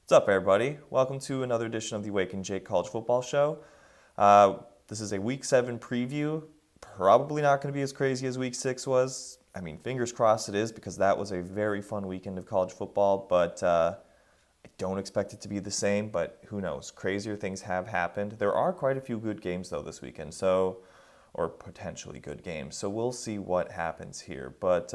What's up, everybody? Welcome to another edition of the Wake and Jake College Football Show. This is a Week 7 preview. Probably not going to be as crazy as Week 6 was. I mean, fingers crossed it is because that was a very fun weekend of college football, but I don't expect it to be the same, but who knows? Crazier things have happened. There are quite a few good games, though, this weekend, or potentially good games, so we'll see what happens here. But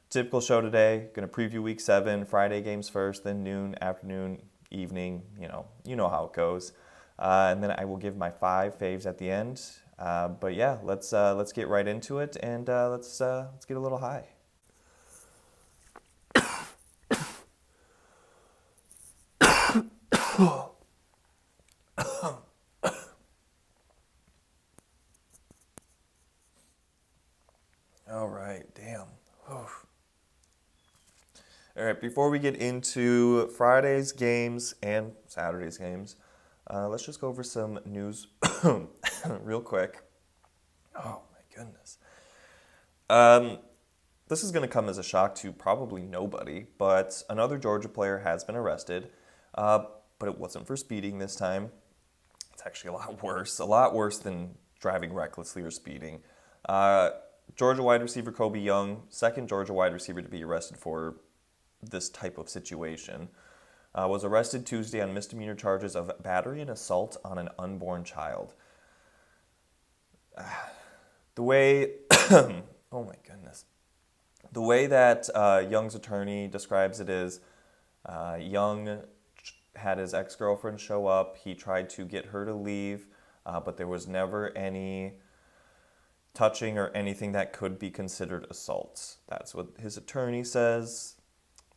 typical show today, going to preview Week 7, Friday games first, then noon, afternoon, evening, you know how it goes. And then I will give my 5 faves at the end. But yeah, let's get right into it, and let's get a little high. All right, damn. Oof. All right, before we get into Friday's games and Saturday's games, let's just go over some news real quick. Oh my goodness. This is going to come as a shock to probably nobody, but another Georgia player has been arrested, but it wasn't for speeding this time. It's actually a lot worse than driving recklessly or speeding. Georgia wide receiver Kobe Young, second Georgia wide receiver to be arrested for this type of situation, was arrested Tuesday on misdemeanor charges of battery and assault on an unborn child. The way, oh my goodness, the way that Young's attorney describes it is, Young had his ex-girlfriend show up. He tried to get her to leave, but there was never any touching or anything that could be considered assault. That's what his attorney says.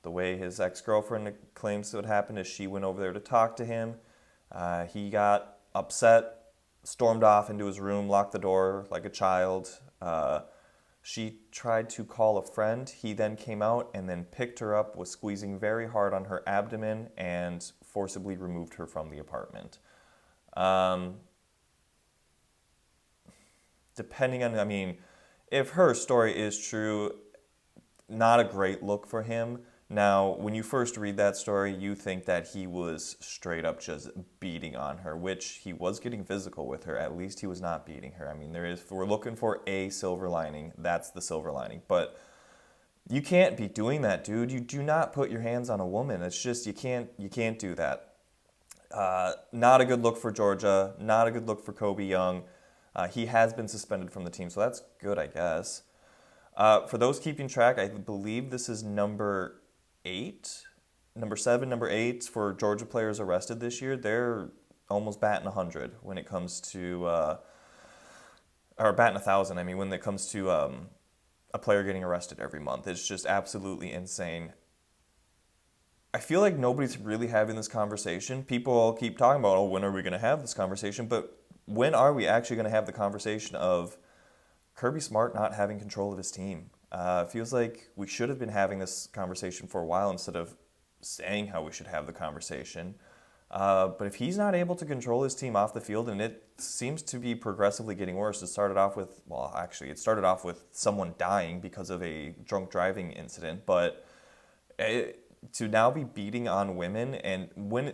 The way his ex-girlfriend claims it happened is she went over there to talk to him. He got upset, stormed off into his room, locked the door like a child. She tried to call a friend. He then came out and then picked her up, was squeezing very hard on her abdomen, and forcibly removed her from the apartment. If her story is true, not a great look for him. Now, when you first read that story, you think that he was straight up just beating on her, which he was getting physical with her. At least he was not beating her. I mean, we're looking for a silver lining. That's the silver lining. But you can't be doing that, dude. You do not put your hands on a woman. It's just you can't do that. Not a good look for Georgia. Not a good look for Kobe Young. He has been suspended from the team, so that's good, I guess. For those keeping track, I believe this is number 8, number 7, number 8 for Georgia players arrested this year. They're almost batting 100 when it comes to, or batting 1,000. I mean, when it comes to a player getting arrested every month, it's just absolutely insane. I feel like nobody's really having this conversation. People keep talking about, oh, when are we going to have this conversation? But when are we actually going to have the conversation of Kirby Smart not having control of his team? It feels like we should have been having this conversation for a while instead of saying how we should have the conversation. But if he's not able to control his team off the field, and it seems to be progressively getting worse, it started off with someone dying because of a drunk driving incident, but to now be beating on women, and when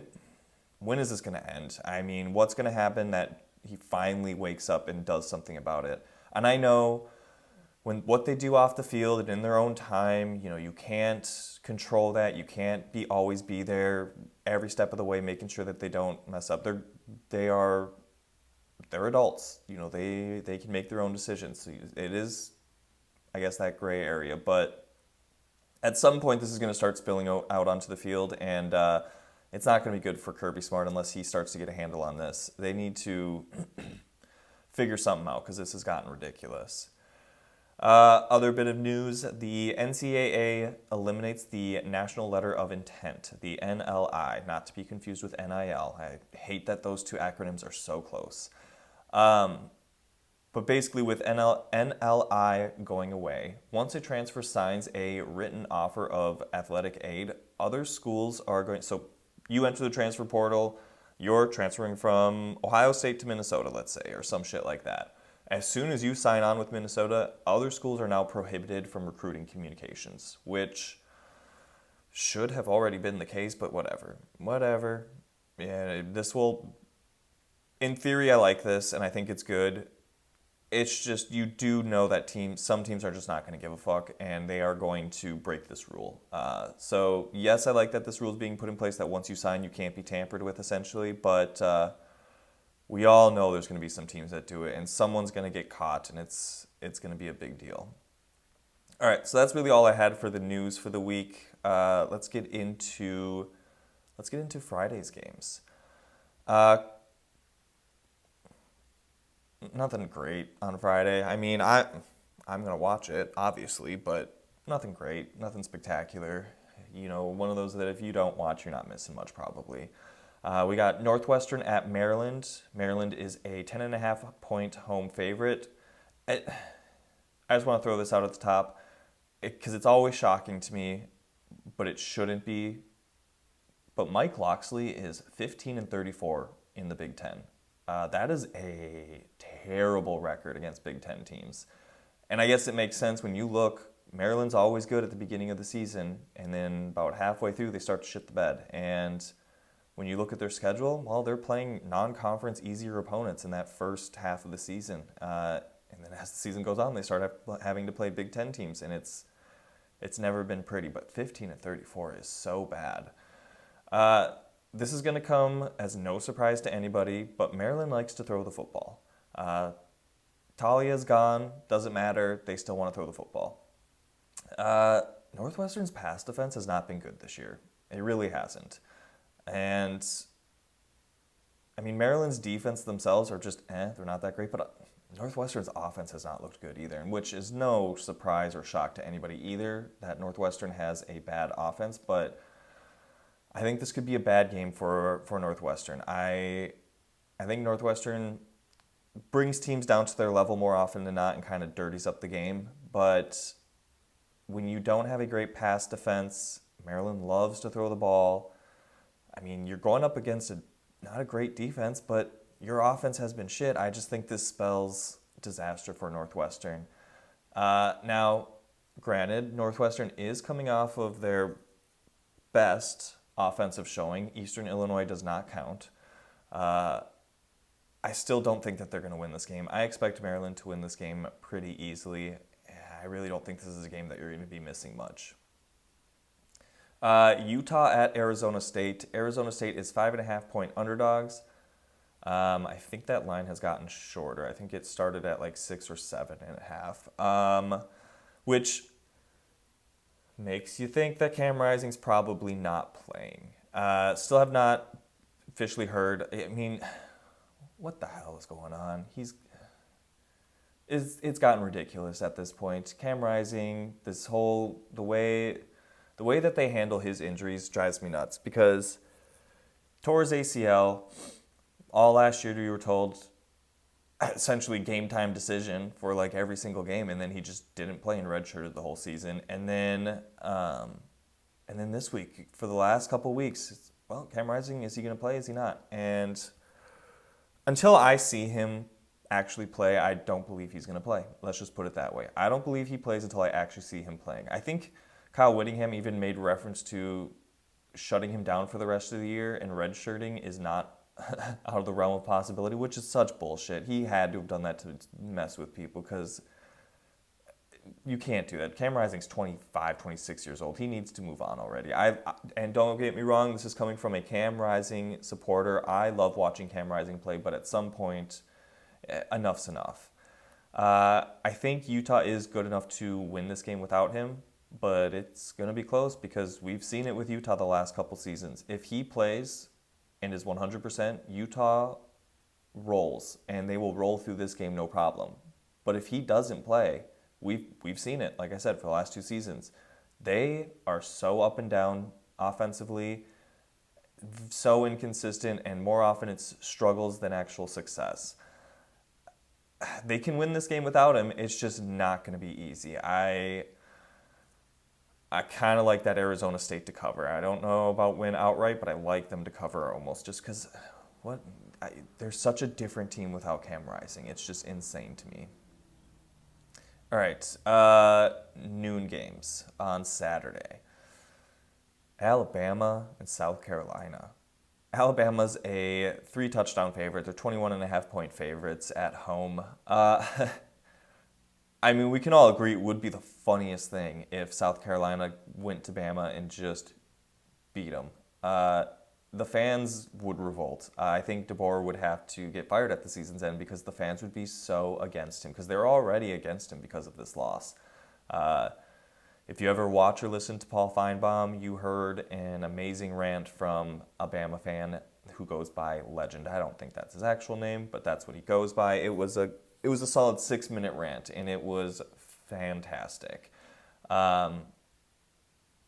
is this going to end? I mean, what's going to happen that he finally wakes up and does something about it? And I know what they do off the field and in their own time, you can't control that. You can't always be there every step of the way, making sure that they don't mess up. They're adults. They can make their own decisions. So it is, I guess, that gray area. But at some point, this is going to start spilling out onto the field, and it's not going to be good for Kirby Smart unless he starts to get a handle on this. They need to figure something out because this has gotten ridiculous. Other bit of news, the NCAA eliminates the National Letter of Intent, the NLI, not to be confused with NIL. I hate that those two acronyms are so close. But basically with NLI going away, once a transfer signs a written offer of athletic aid, other schools are going, so you enter the transfer portal, you're transferring from Ohio State to Minnesota, let's say, or some shit like that. As soon as you sign on with Minnesota, other schools are now prohibited from recruiting communications, which should have already been the case, but whatever. Whatever. Yeah, this will, in theory, I like this, and I think it's good. It's just you do know that some teams are just not going to give a fuck, and they are going to break this rule. So yes, I like that this rule is being put in place that once you sign, you can't be tampered with, essentially. But we all know there's going to be some teams that do it, and someone's going to get caught, and it's going to be a big deal. All right, so that's really all I had for the news for the week. Let's get into Friday's games. Nothing great on Friday. I mean, I'm gonna watch it, obviously, but nothing great, nothing spectacular. You know, one of those that if you don't watch, you're not missing much probably. We got Northwestern at Maryland. Maryland is a 10.5 point home favorite. I just want to throw this out at the top because it's always shocking to me, but it shouldn't be. But Mike Locksley is 15-34 in the Big Ten. That is a terrible record against Big Ten teams. And I guess it makes sense when you look, Maryland's always good at the beginning of the season, and then about halfway through, they start to shit the bed. And when you look at their schedule, well, they're playing non-conference easier opponents in that first half of the season. And then as the season goes on, they start having to play Big Ten teams, and it's never been pretty. But 15-34 is so bad. This is going to come as no surprise to anybody, but Maryland likes to throw the football. Talia's gone, doesn't matter, they still want to throw the football. Northwestern's pass defense has not been good this year. It really hasn't. And, I mean, Maryland's defense themselves are just, they're not that great, but Northwestern's offense has not looked good either, which is no surprise or shock to anybody either that Northwestern has a bad offense, but I think this could be a bad game for Northwestern. I think Northwestern brings teams down to their level more often than not and kind of dirties up the game. But when you don't have a great pass defense, Maryland loves to throw the ball. I mean, you're going up against not a great defense, but your offense has been shit. I just think this spells disaster for Northwestern. Now, granted, Northwestern is coming off of their best offensive showing. Eastern Illinois does not count. I still don't think that they're going to win this game. I expect Maryland to win this game pretty easily. I really don't think this is a game that you're going to be missing much. Utah at Arizona State. Arizona State is 5.5 point underdogs. I think that line has gotten shorter. I think it started at like 6 or 7.5, which makes you think that Cam Rising's probably not playing. Still have not officially heard. I mean, what the hell is going on? It's gotten ridiculous at this point. Cam Rising, the way that they handle his injuries drives me nuts because tore his ACL. All last year we were told essentially game time decision for like every single game, and then he just didn't play and redshirted the whole season. And then this week, for the last couple of weeks, Cam Rising, is he going to play? Is he not? And until I see him actually play, I don't believe he's going to play. Let's just put it that way. I don't believe he plays until I actually see him playing. I think Kyle Whittingham even made reference to shutting him down for the rest of the year, and redshirting is not out of the realm of possibility, which is such bullshit. He had to have done that to mess with people because you can't do that. Cam Rising's 25, 26 years old. He needs to move on already. And don't get me wrong, this is coming from a Cam Rising supporter. I love watching Cam Rising play, but at some point, enough's enough. I think Utah is good enough to win this game without him, but it's going to be close because we've seen it with Utah the last couple seasons. If he plays and is 100%, Utah rolls, and they will roll through this game no problem. But if he doesn't play, we've seen it, like I said, for the last 2 seasons. They are so up and down offensively, so inconsistent, and more often it's struggles than actual success. They can win this game without him. It's just not going to be easy. I kind of like that Arizona State to cover. I don't know about win outright, but I like them to cover almost just because they're such a different team without Cam Rising. It's just insane to me. All right, noon games on Saturday. Alabama and South Carolina. Alabama's a 3 touchdown favorite. They're 21.5 point favorites at home. I mean, we can all agree it would be the funniest thing if South Carolina went to Bama and just beat them. The fans would revolt. I think DeBoer would have to get fired at the season's end because the fans would be so against him because they're already against him because of this loss. Uh, if you ever watch or listen to Paul Feinbaum, you heard an amazing rant from a Bama fan who goes by Legend. I don't think that's his actual name, but that's what he goes by. It was a solid 6-minute rant, and it was fantastic. Um,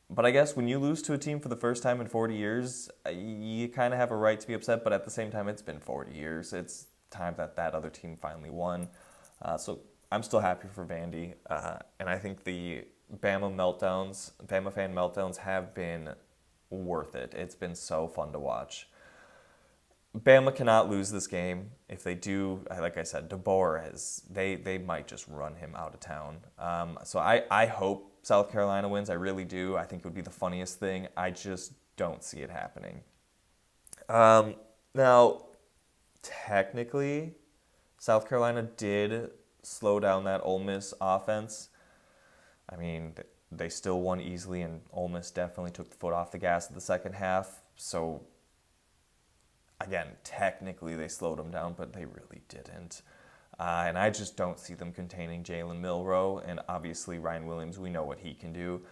but I guess when you lose to a team for the first time in 40 years, you kind of have a right to be upset, but at the same time, it's been 40 years. It's time that that other team finally won. So I'm still happy for Vandy, and I think the Bama fan meltdowns have been worth it. It's been so fun to watch. Bama cannot lose this game. If they do, like I said, DeBoer they might just run him out of town. So I hope South Carolina wins. I really do. I think it would be the funniest thing. I just don't see it happening. Now, technically, South Carolina did slow down that Ole Miss offense. I mean, they still won easily, and Ole Miss definitely took the foot off the gas in the second half. So, again, technically they slowed them down, but they really didn't. And I just don't see them containing Jalen Milroe, and obviously Ryan Williams, we know what he can do.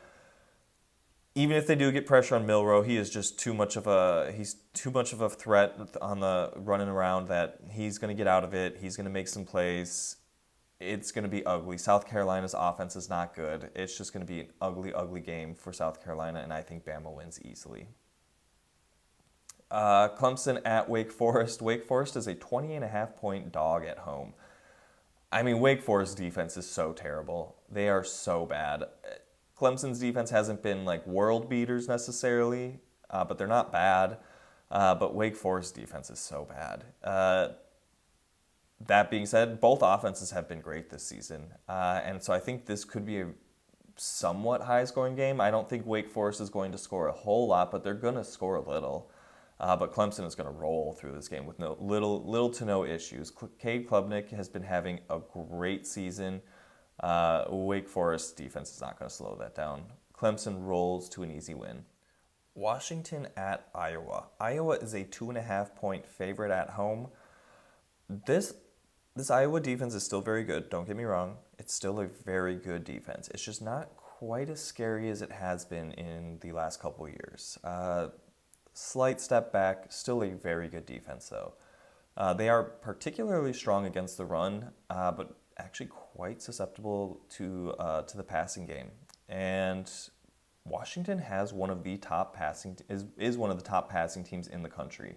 Even if they do get pressure on Milroe, he is just too much of a threat on the running around that he's going to get out of it. He's going to make some plays. It's going to be ugly. South Carolina's offense is not good. It's just going to be an ugly, ugly game for South Carolina, and I think Bama wins easily. Clemson at Wake Forest. Wake Forest is a 20.5 point dog at home. I mean, Wake Forest defense is so terrible. They are so bad. Clemson's defense hasn't been like world beaters necessarily, but they're not bad. But Wake Forest defense is so bad. That being said, both offenses have been great this season. And so I think this could be a somewhat high-scoring game. I don't think Wake Forest is going to score a whole lot, but they're going to score a little. But Clemson is going to roll through this game with little to no issues. Cade Klubnik has been having a great season. Wake Forest defense is not going to slow that down. Clemson rolls to an easy win. Washington at Iowa. Iowa is a 2.5 point favorite at home. This Iowa defense is still very good. Don't get me wrong. It's still a very good defense. It's just not quite as scary as it has been in the last couple of years. Slight step back, still a very good defense though. They are particularly strong against the run, but actually quite susceptible to the passing game. And Washington has one of the top passing is one of the top passing teams in the country.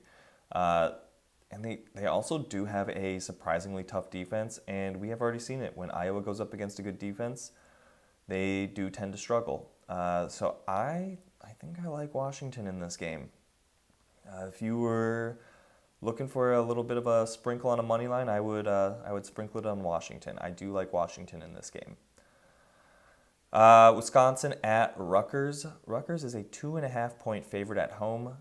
And they also do have a surprisingly tough defense, and we have already seen it. When Iowa goes up against a good defense, they do tend to struggle. So I think I like Washington in this game. If you were looking for a little bit of a sprinkle on a money line, I would sprinkle it on Washington. I do like Washington in this game. Wisconsin at Rutgers. Rutgers is a 2.5 point favorite at home.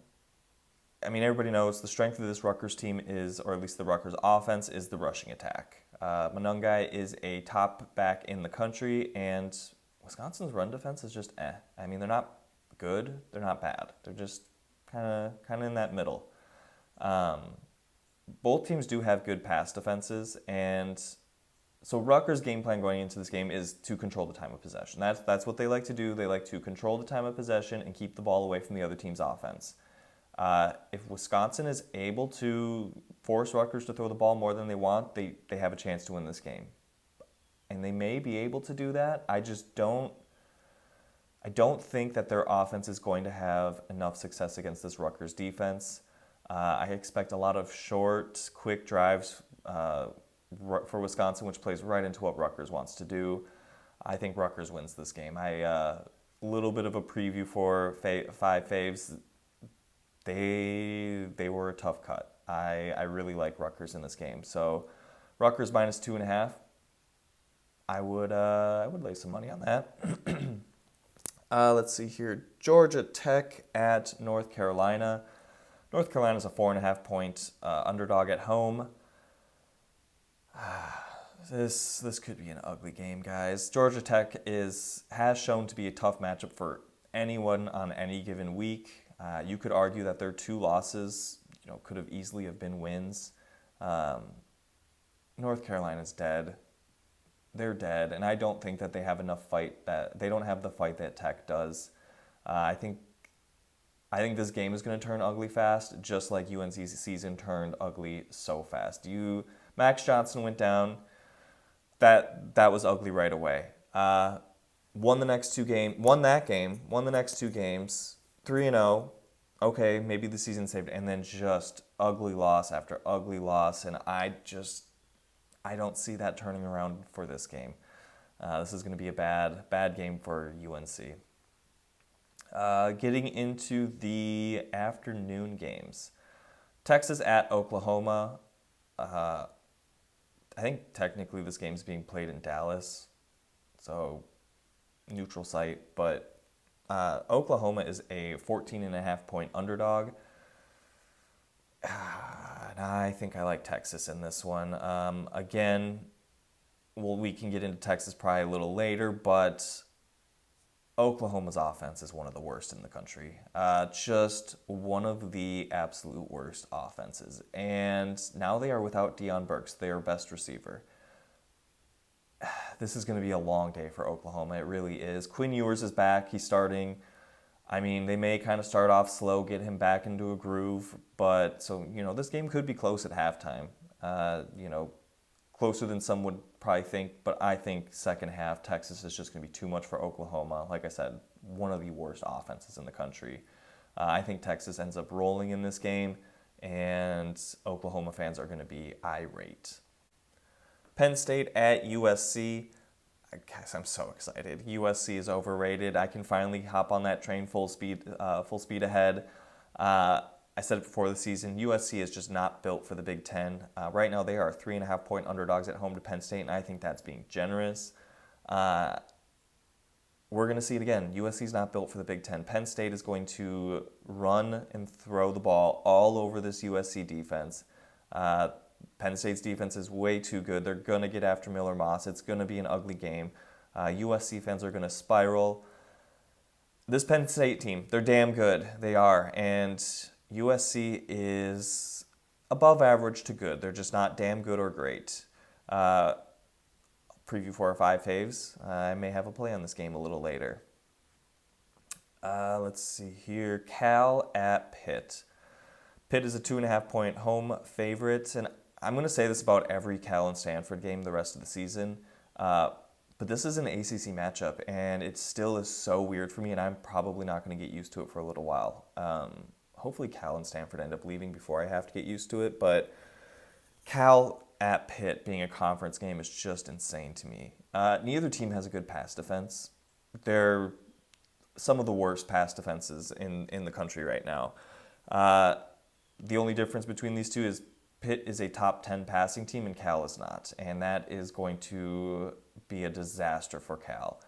I mean, everybody knows the strength of this Rutgers team is, or at least the Rutgers offense, is the rushing attack. Monungai is a top back in the country, and Wisconsin's run defense is just eh. I mean, they're not good, they're not bad. They're just kind of in that middle. Both teams do have good pass defenses, and so Rutgers' game plan going into this game is to control the time of possession. That's what they like to do. They like to control the time of possession and keep the ball away from the other team's offense. If Wisconsin is able to force Rutgers to throw the ball more than they want, they have a chance to win this game. And they may be able to do that. I don't think that their offense is going to have enough success against this Rutgers defense. I expect a lot of short, quick drives for Wisconsin, which plays right into what Rutgers wants to do. I think Rutgers wins this game. A little bit of a preview for Five Faves. They were a tough cut. I really like Rutgers in this game. So Rutgers minus 2.5. I would lay some money on that. Let's see here. Georgia Tech at North Carolina. North Carolina's a 4.5 point underdog at home. This could be an ugly game, guys. Georgia Tech has shown to be a tough matchup for anyone on any given week. You could argue that their two losses, could have easily have been wins. North Carolina's dead. They're dead, and I don't think that they have enough fight that they don't have the fight that Tech does. I think this game is going to turn ugly fast, just like UNC's season turned ugly so fast. Max Johnson went down. That was ugly right away. Won the next two games, 3-0. Okay, maybe the season saved, and then just ugly loss after ugly loss, and I don't see that turning around for this game. This is going to be a bad game for UNC. Getting into the afternoon games. Texas at Oklahoma. I think technically this game's being played in Dallas, so neutral site, but Oklahoma is a 14.5 point underdog. And I think I like Texas in this one. Again, we can get into Texas probably a little later, but Oklahoma's offense is one of the worst in the country. Just one of the absolute worst offenses. And now they are without Deion Burks, their best receiver. This is going to be a long day for Oklahoma. It really is. Quinn Ewers is back. He's starting. I mean, they may kind of start off slow, get him back into a groove. But, this game could be close at halftime. Closer than some would probably think, but I think second half, Texas is just going to be too much for Oklahoma. Like I said, one of the worst offenses in the country. I think Texas ends up rolling in this game, and Oklahoma fans are going to be irate. Penn State at USC. I guess I'm so excited. USC is overrated. I can finally hop on that train full speed ahead. I said it before the season, USC is just not built for the Big Ten. Right now, they are 3.5 point underdogs at home to Penn State, and I think that's being generous. We're going to see it again. USC is not built for the Big Ten. Penn State is going to run and throw the ball all over this USC defense. Penn State's defense is way too good. They're going to get after Miller Moss. It's going to be an ugly game. USC fans are going to spiral. This Penn State team, they're damn good. They are. And USC is above average to good. They're just not damn good or great. Preview 4 or 5 faves. I may have a play on this game a little later. Let's see here. Cal at Pitt. Pitt is a 2.5 point home favorite. And I'm going to say this about every Cal and Stanford game the rest of the season. But this is an ACC matchup, and it still is so weird for me, and I'm probably not going to get used to it for a little while. Hopefully Cal and Stanford end up leaving before I have to get used to it, but Cal at Pitt being a conference game is just insane to me. Neither team has a good pass defense. They're some of the worst pass defenses in the country right now. The only difference between these two is Pitt is a top 10 passing team and Cal is not, and that is going to be a disaster for Cal.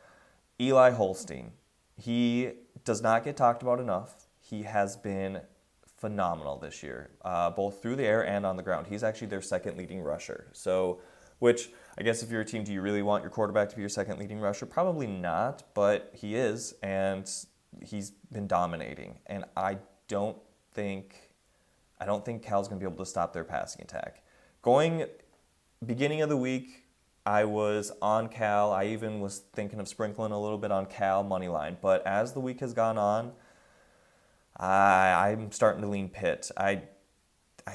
Eli Holstein, he does not get talked about enough. He has been phenomenal this year, both through the air and on the ground. He's actually their second leading rusher. So, which I guess if you're a team, do you really want your quarterback to be your second leading rusher? Probably not, but he is, and he's been dominating. And I don't think Cal's going to be able to stop their passing attack. Beginning of the week, I was on Cal. I even was thinking of sprinkling a little bit on Cal money line. But as the week has gone on, I'm starting to lean Pitt. I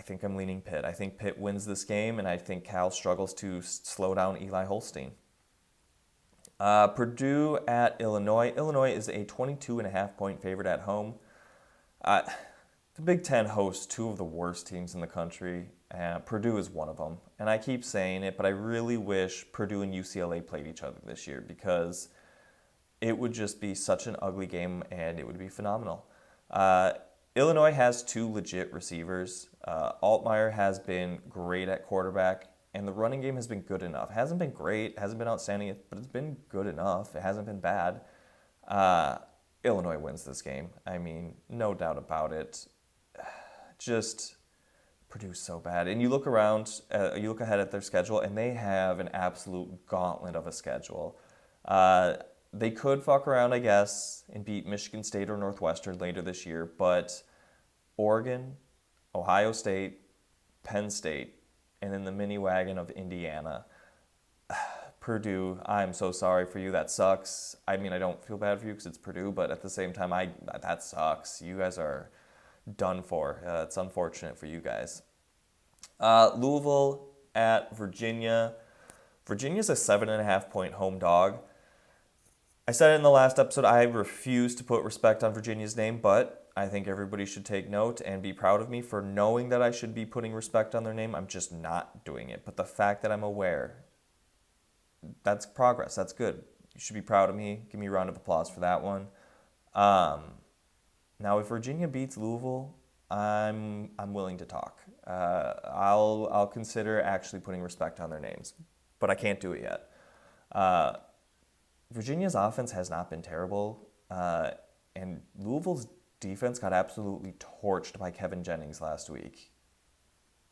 think I'm leaning Pitt. I think Pitt wins this game, and I think Cal struggles to slow down Eli Holstein. Purdue at Illinois. Illinois is a 22.5 point favorite at home. The Big Ten hosts two of the worst teams in the country. Purdue is one of them. And I keep saying it, but I really wish Purdue and UCLA played each other this year because it would just be such an ugly game and it would be phenomenal. Illinois has two legit receivers. Altmaier has been great at quarterback, and the running game has been good enough. Hasn't been great, hasn't been outstanding, but it's been good enough. It hasn't been bad. Illinois wins this game. I mean, no doubt about it. Just Purdue's so bad. And you look around, you look ahead at their schedule, and they have an absolute gauntlet of a schedule. They could fuck around, I guess, and beat Michigan State or Northwestern later this year, but Oregon, Ohio State, Penn State, and then the mini wagon of Indiana. Purdue, I'm so sorry for you. That sucks. I mean, I don't feel bad for you because it's Purdue, but at the same time, that sucks. You guys are done for. It's unfortunate for you guys. Louisville at Virginia. Virginia's a 7.5-point home dog. I said it in the last episode, I refuse to put respect on Virginia's name, but I think everybody should take note and be proud of me for knowing that I should be putting respect on their name. I'm just not doing it. But the fact that I'm aware, that's progress. That's good. You should be proud of me. Give me a round of applause for that one. Now, if Virginia beats Louisville, I'm willing to talk. I'll consider actually putting respect on their names, but I can't do it yet. Virginia's offense has not been terrible, and Louisville's defense got absolutely torched by Kevin Jennings last week.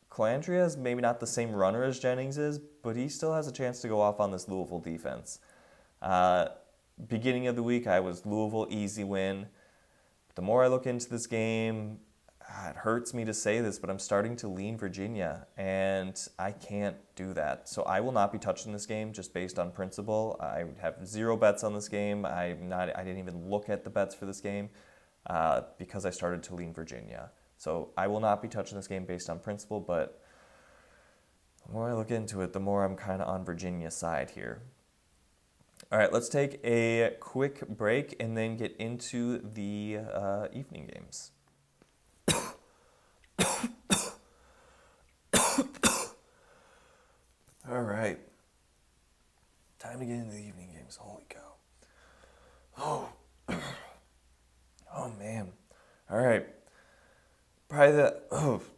Calandria is maybe not the same runner as Jennings is, but he still has a chance to go off on this Louisville defense. Beginning of the week, I was Louisville easy win. The more I look into this game, it hurts me to say this, but I'm starting to lean Virginia, and I can't do that. So I will not be touching this game just based on principle. I have 0 bets on this game. I didn't even look at the bets for this game because I started to lean Virginia. So I will not be touching this game based on principle, but the more I look into it, the more I'm kind of on Virginia's side here. All right, let's take a quick break and then get into the evening games. All right. Time to get into the evening games. Holy cow. Oh man. All right. Probably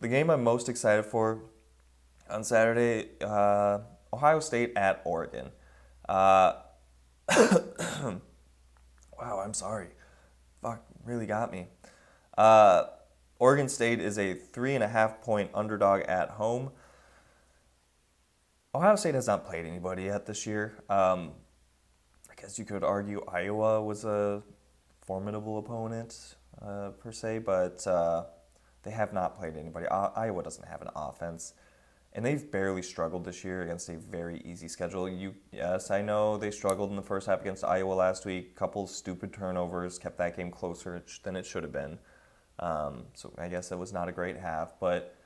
the game I'm most excited for on Saturday, Ohio State at Oregon. Wow, I'm sorry. Fuck, really got me. Oregon State is a 3.5-point underdog at home. Ohio State has not played anybody yet this year. I guess you could argue Iowa was a formidable opponent, per se, but they have not played anybody. Iowa doesn't have an offense, and they've barely struggled this year against a very easy schedule. Yes, I know they struggled in the first half against Iowa last week. Couple stupid turnovers kept that game closer than it should have been. So I guess it was not a great half, but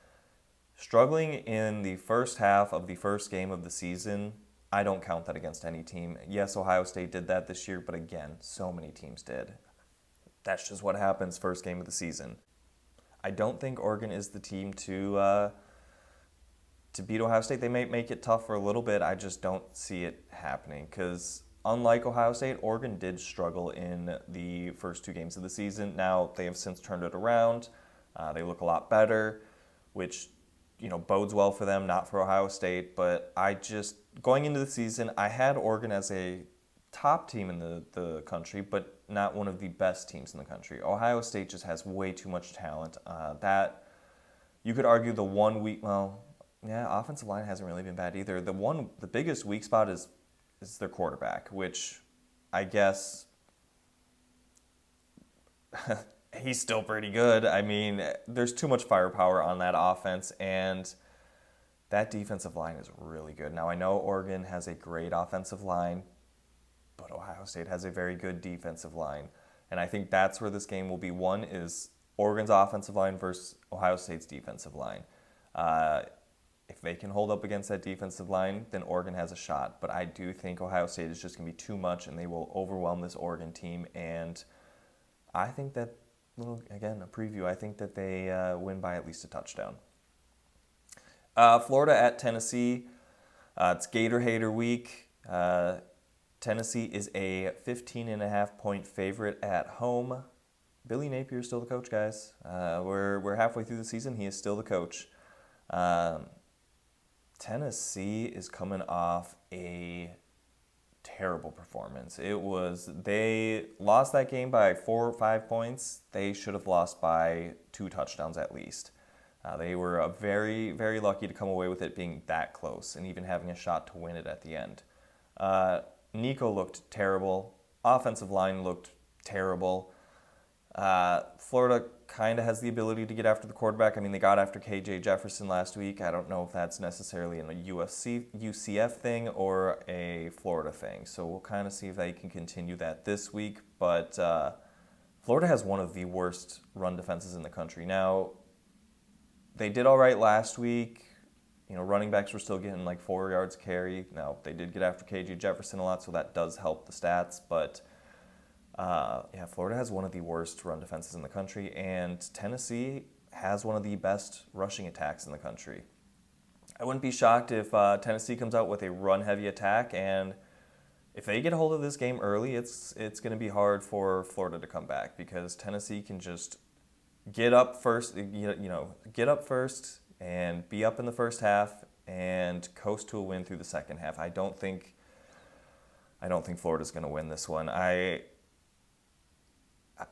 struggling in the first half of the first game of the season, I don't count that against any team. Yes, Ohio State did that this year, but again, so many teams did. That's just what happens first game of the season. I don't think Oregon is the team to beat Ohio State. They may make it tough for a little bit. I just don't see it happening because unlike Ohio State, Oregon did struggle in the first 2 games of the season. Now, they have since turned it around. They look a lot better, which bodes well for them, not for Ohio State. But going into the season, I had Oregon as a top team in the country, but not one of the best teams in the country. Ohio State just has way too much talent. That you could argue the 1 week, offensive line hasn't really been bad either. The biggest weak spot is their quarterback, which I guess he's still pretty good. I mean, there's too much firepower on that offense, and that defensive line is really good. Now, I know Oregon has a great offensive line, but Ohio State has a very good defensive line. And I think that's where this game will be won, is Oregon's offensive line versus Ohio State's defensive line. If they can hold up against that defensive line, then Oregon has a shot. But I do think Ohio State is just going to be too much, and they will overwhelm this Oregon team. And I think that, again, a preview, I think that they win by at least a touchdown. Florida at Tennessee. It's Gator Hater week. Tennessee is a 15.5-point favorite at home. Billy Napier is still the coach, guys. We're halfway through the season. He is still the coach. Tennessee is coming off a terrible performance. They lost that game by 4 or 5 points. They should have lost by 2 touchdowns at least. They were very, very lucky to come away with it being that close and even having a shot to win it at the end. Nico looked terrible. Offensive line looked terrible. Florida kind of has the ability to get after the quarterback. I mean, they got after KJ Jefferson last week. I don't know if that's necessarily a UCF thing or a Florida thing. So we'll kind of see if they can continue that this week. But Florida has one of the worst run defenses in the country. Now, they did all right last week. You know, running backs were still getting like 4 yards carry. Now, they did get after KJ Jefferson a lot, so that does help the stats. But Florida has one of the worst run defenses in the country, and Tennessee has one of the best rushing attacks in the country. I wouldn't be shocked if Tennessee comes out with a run-heavy attack, and if they get a hold of this game early, it's going to be hard for Florida to come back because Tennessee can just get up first, get up first and be up in the first half and coast to a win through the second half. I don't think Florida's going to win this one.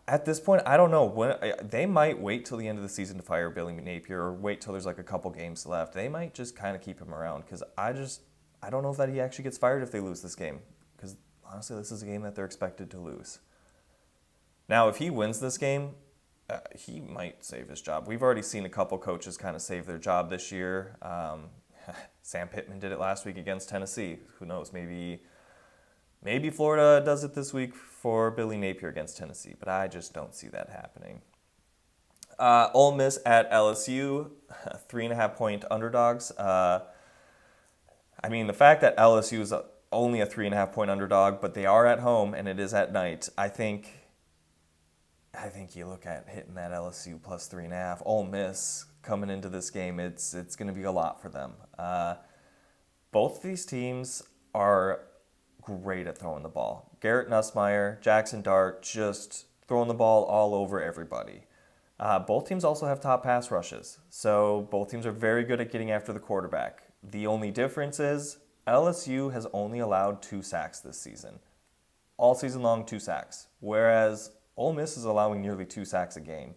At this point, I don't know. They might wait till the end of the season to fire Billy Napier or wait till there's like a couple games left. They might just kind of keep him around because I don't know if that he actually gets fired if they lose this game because honestly, this is a game that they're expected to lose. Now, if he wins this game, he might save his job. We've already seen a couple coaches kind of save their job this year. Sam Pittman did it last week against Tennessee. Who knows? Maybe Florida does it this week for Billy Napier against Tennessee, but I just don't see that happening. Ole Miss at LSU, 3.5-point underdogs. The fact that LSU is only a 3.5-point underdog, but they are at home and it is at night. I think you look at hitting that LSU plus 3.5. Ole Miss coming into this game, it's going to be a lot for them. Both these teams are great at throwing the ball. Garrett Nussmeier, Jackson Dart, just throwing the ball all over everybody. Both teams also have top pass rushes, so both teams are very good at getting after the quarterback. The only difference is LSU has only allowed 2 sacks this season. All season long, 2 sacks, whereas Ole Miss is allowing nearly 2 sacks a game.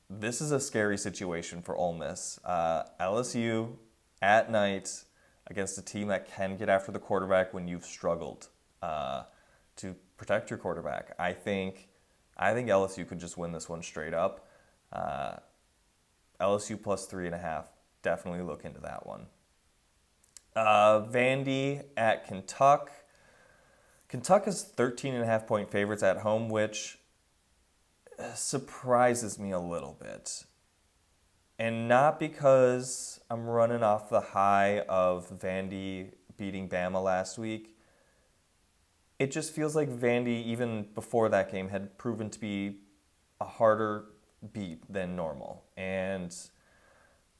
This is a scary situation for Ole Miss. LSU at night against a team that can get after the quarterback when you've struggled to protect your quarterback. I think LSU could just win this one straight up. LSU plus 3.5. Definitely look into that one. Vandy at Kentucky. Kentucky is 13.5-point favorites at home, which surprises me a little bit. And not because I'm running off the high of Vandy beating Bama last week. It just feels like Vandy, even before that game, had proven to be a harder beat than normal. And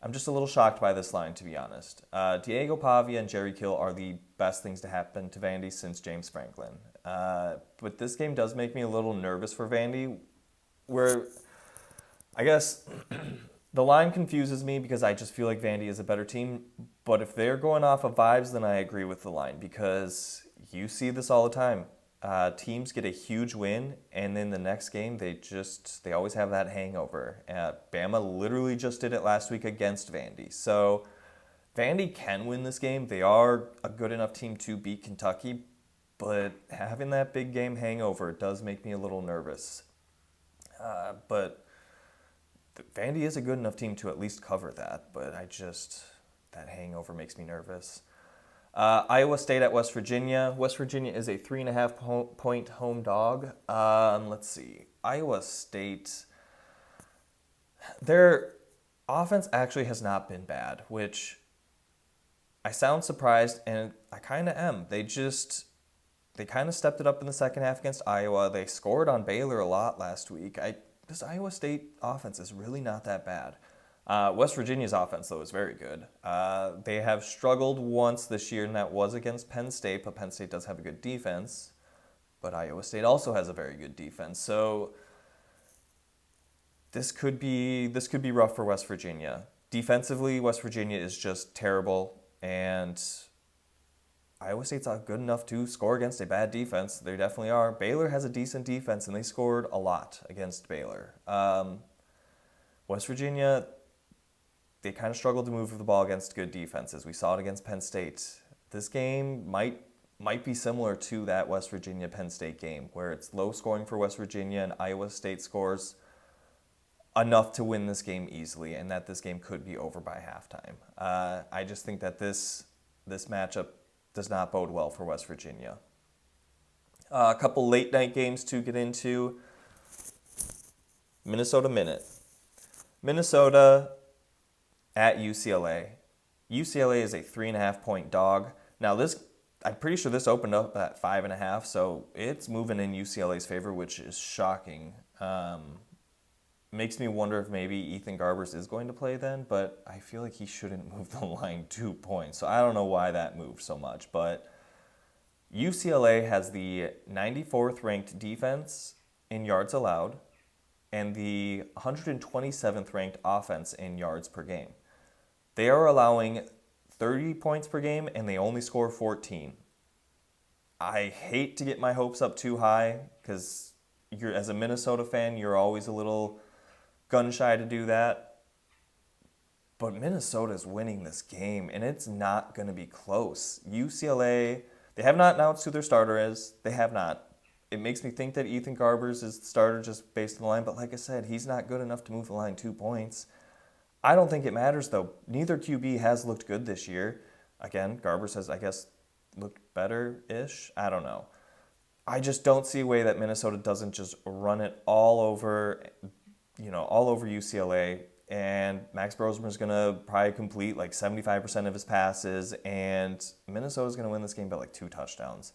I'm just a little shocked by this line, to be honest. Diego Pavia and Jerry Kill are the best things to happen to Vandy since James Franklin. But this game does make me a little nervous for Vandy, where I guess the line confuses me because I just feel like Vandy is a better team. But if they're going off of vibes, then I agree with the line because you see this all the time. Teams get a huge win, and then the next game, they always have that hangover. Bama literally just did it last week against Vandy. So Vandy can win this game. They are a good enough team to beat Kentucky, but having that big game hangover does make me a little nervous. But Vandy is a good enough team to at least cover that, but that hangover makes me nervous. Iowa State at West Virginia. West Virginia is a 3.5-point home dog. Let's see. Iowa State, their offense actually has not been bad, which I sound surprised, and I kind of am. They kind of stepped it up in the second half against Iowa. They scored on Baylor a lot last week. This Iowa State offense is really not that bad. West Virginia's offense, though, is very good. They have struggled once this year, and that was against Penn State, but Penn State does have a good defense. But Iowa State also has a very good defense. So this could be rough for West Virginia. Defensively, West Virginia is just terrible, and Iowa State's not good enough to score against a bad defense. They definitely are. Baylor has a decent defense, and they scored a lot against Baylor. West Virginia, they kind of struggled to move the ball against good defenses. We saw it against Penn State. This game might be similar to that West Virginia Penn State game, where it's low scoring for West Virginia and Iowa State scores enough to win this game easily, and that this game could be over by halftime. I just think that this matchup does not bode well for West Virginia. A couple late night games to get into. Minnesota Minute. Minnesota at UCLA. UCLA is a 3.5-point dog. Now I'm pretty sure this opened up at 5.5, so it's moving in UCLA's favor, which is shocking. Makes me wonder if maybe Ethan Garbers is going to play then, but I feel like he shouldn't move the line 2 points. So I don't know why that moved so much, but UCLA has the 94th ranked defense in yards allowed and the 127th ranked offense in yards per game. They are allowing 30 points per game and they only score 14. I hate to get my hopes up too high because as a Minnesota fan, you're always a little gun shy to do that. But Minnesota's winning this game, and it's not going to be close. UCLA, they have not announced who their starter is. They have not. It makes me think that Ethan Garbers is the starter just based on the line, but like I said, he's not good enough to move the line 2 points. I don't think it matters, though. Neither QB has looked good this year. Again, Garbers has, I guess, looked better-ish. I don't know. I just don't see a way that Minnesota doesn't just run it all over UCLA, and Max Brosmer is going to probably complete like 75% of his passes, and Minnesota's going to win this game by like 2 touchdowns.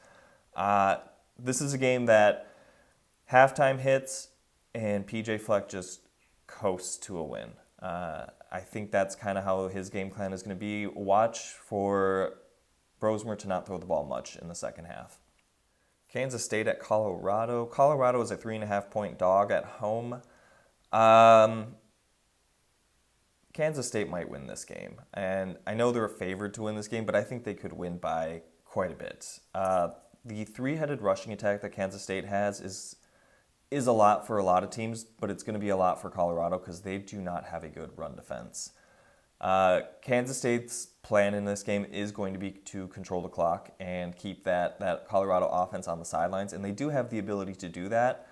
This is a game that halftime hits, and PJ Fleck just coasts to a win. I think that's kind of how his game plan is going to be. Watch for Brosmer to not throw the ball much in the second half. Kansas State at Colorado. Colorado is a 3.5-point dog at home. Kansas State might win this game, and I know they're favored to win this game, but I think they could win by quite a bit. The three-headed rushing attack that Kansas State has is a lot for a lot of teams, but it's going to be a lot for Colorado because they do not have a good run defense. Kansas State's plan in this game is going to be to control the clock and keep that Colorado offense on the sidelines, and they do have the ability to do that.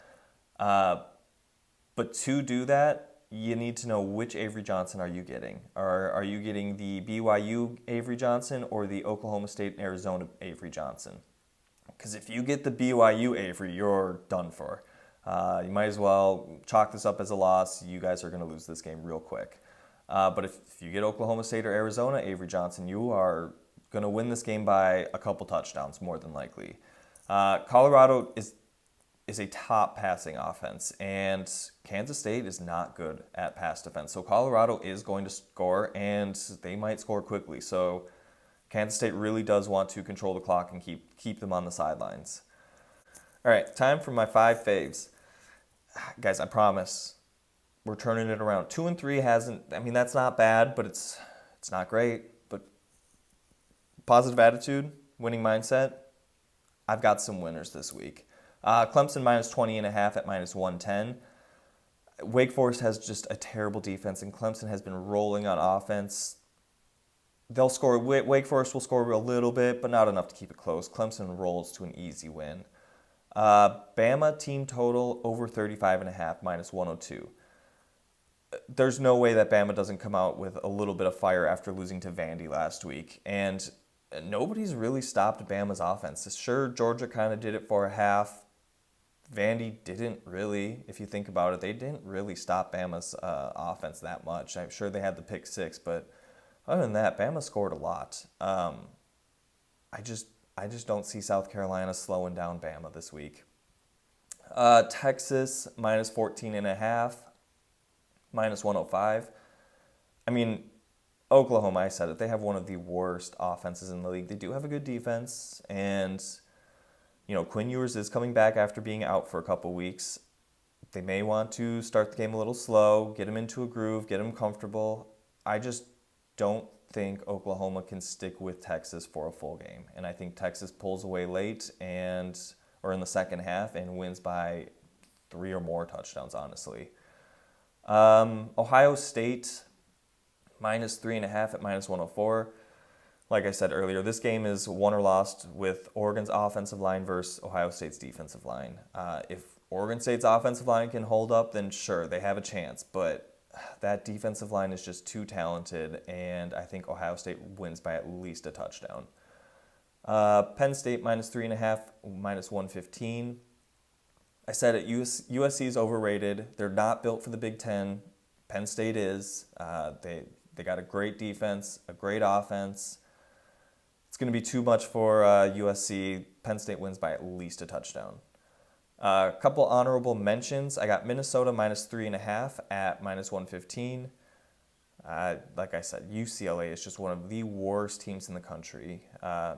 But to do that, you need to know which Avery Johnson are you getting. Are you getting the BYU Avery Johnson or the Oklahoma State and Arizona Avery Johnson? Because if you get the BYU Avery, you're done for. You might as well chalk this up as a loss. You guys are going to lose this game real quick. But if you get Oklahoma State or Arizona Avery Johnson, you are going to win this game by a couple touchdowns, more than likely. Colorado is a top passing offense, and Kansas State is not good at pass defense. So Colorado is going to score, and they might score quickly. So Kansas State really does want to control the clock and keep them on the sidelines. All right, time for my 5 faves. Guys, I promise we're turning it around. 2-3 that's not bad, but it's not great. But positive attitude, winning mindset, I've got some winners this week. Clemson minus 20.5 at minus 110. Wake Forest has just a terrible defense, and Clemson has been rolling on offense. They'll score. Wake Forest will score a little bit, but not enough to keep it close. Clemson rolls to an easy win. Bama team total over 35.5 minus 102. There's no way that Bama doesn't come out with a little bit of fire after losing to Vandy last week, and nobody's really stopped Bama's offense. Sure, Georgia kind of did it for a half. Vandy didn't really, if you think about it, they didn't really stop Bama's offense that much. I'm sure they had the pick 6, but other than that, Bama scored a lot. I just don't see South Carolina slowing down Bama this week. Texas minus 14.5, minus 105. I mean, Oklahoma, I said it, they have one of the worst offenses in the league. They do have a good defense, and Quinn Ewers is coming back after being out for a couple weeks. They may want to start the game a little slow, get him into a groove, get him comfortable. I just don't think Oklahoma can stick with Texas for a full game. And I think Texas pulls away late or in the second half and wins by 3 or more touchdowns, honestly. Ohio State, -3.5 at -104. Like I said earlier, this game is won or lost with Oregon's offensive line versus Ohio State's defensive line. If Oregon State's offensive line can hold up, then sure, they have a chance. But that defensive line is just too talented, and I think Ohio State wins by at least a touchdown. Penn State -3.5, -115. I said it, USC is overrated. They're not built for the Big Ten. Penn State is. They got a great defense, a great offense. It's going to be too much for USC. Penn State wins by at least a touchdown. A couple honorable mentions. I got Minnesota -3.5 at -115. Like I said, UCLA is just one of the worst teams in the country.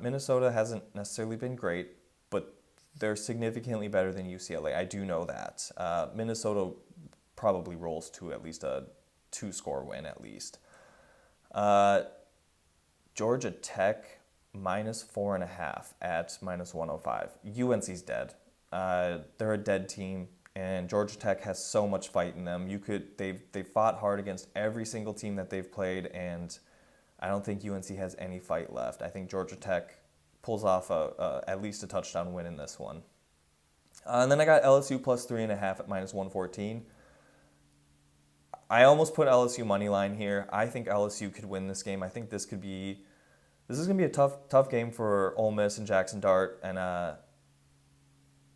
Minnesota hasn't necessarily been great, but they're significantly better than UCLA. I do know that. Minnesota probably rolls to at least a 2-score win at least. Georgia Tech -4.5 at -105. UNC's dead. They're a dead team, and Georgia Tech has so much fight in them. They've fought hard against every single team that they've played, and I don't think UNC has any fight left. I think Georgia Tech pulls off at least a touchdown win in this one. And then I got LSU +3.5 at -114. I almost put LSU money line here. I think LSU could win this game. I think this is going to be a tough game for Ole Miss and Jackson Dart, and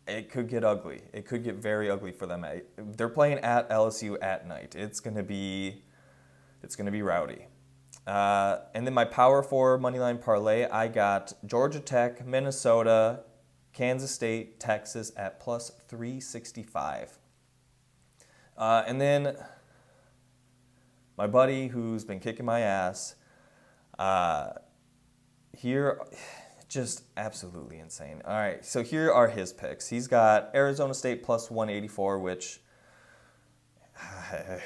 it could get ugly. It could get very ugly for them. They're playing at LSU at night. It's going to be rowdy. And then my Power 4 moneyline parlay, I got Georgia Tech, Minnesota, Kansas State, Texas at +365. And then my buddy who's been kicking my ass, here, just absolutely insane. All right, so here are his picks. He's got Arizona State +184, which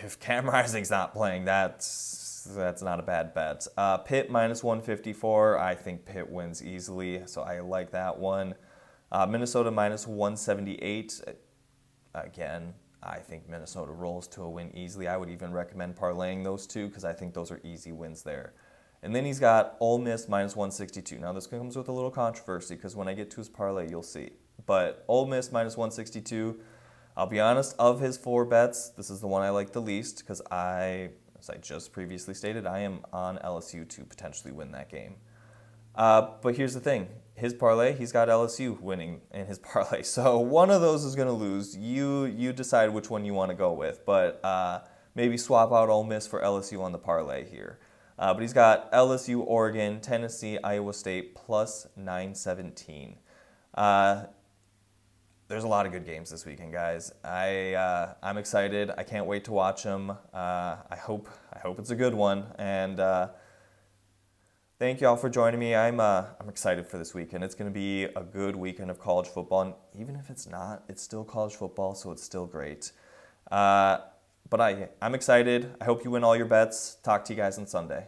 if Cam Rising's not playing, that's not a bad bet. Pitt -154. I think Pitt wins easily, so I like that one. Minnesota -178. Again, I think Minnesota rolls to a win easily. I would even recommend parlaying those two because I think those are easy wins there. And then he's got Ole Miss -162. Now this comes with a little controversy because when I get to his parlay, you'll see. But Ole Miss -162. I'll be honest, of his 4 bets, this is the one I like the least because as I just previously stated, I am on LSU to potentially win that game. But here's the thing. His parlay, he's got LSU winning in his parlay. So one of those is going to lose. You decide which one you want to go with. But maybe swap out Ole Miss for LSU on the parlay here. But he's got LSU, Oregon, Tennessee, Iowa State +917. There's a lot of good games this weekend, guys. I'm excited. I can't wait to watch them. I hope it's a good one. And thank you all for joining me. I'm excited for this weekend. It's going to be a good weekend of college football. And even if it's not, it's still college football, so it's still great. But I'm excited. I hope you win all your bets. Talk to you guys on Sunday.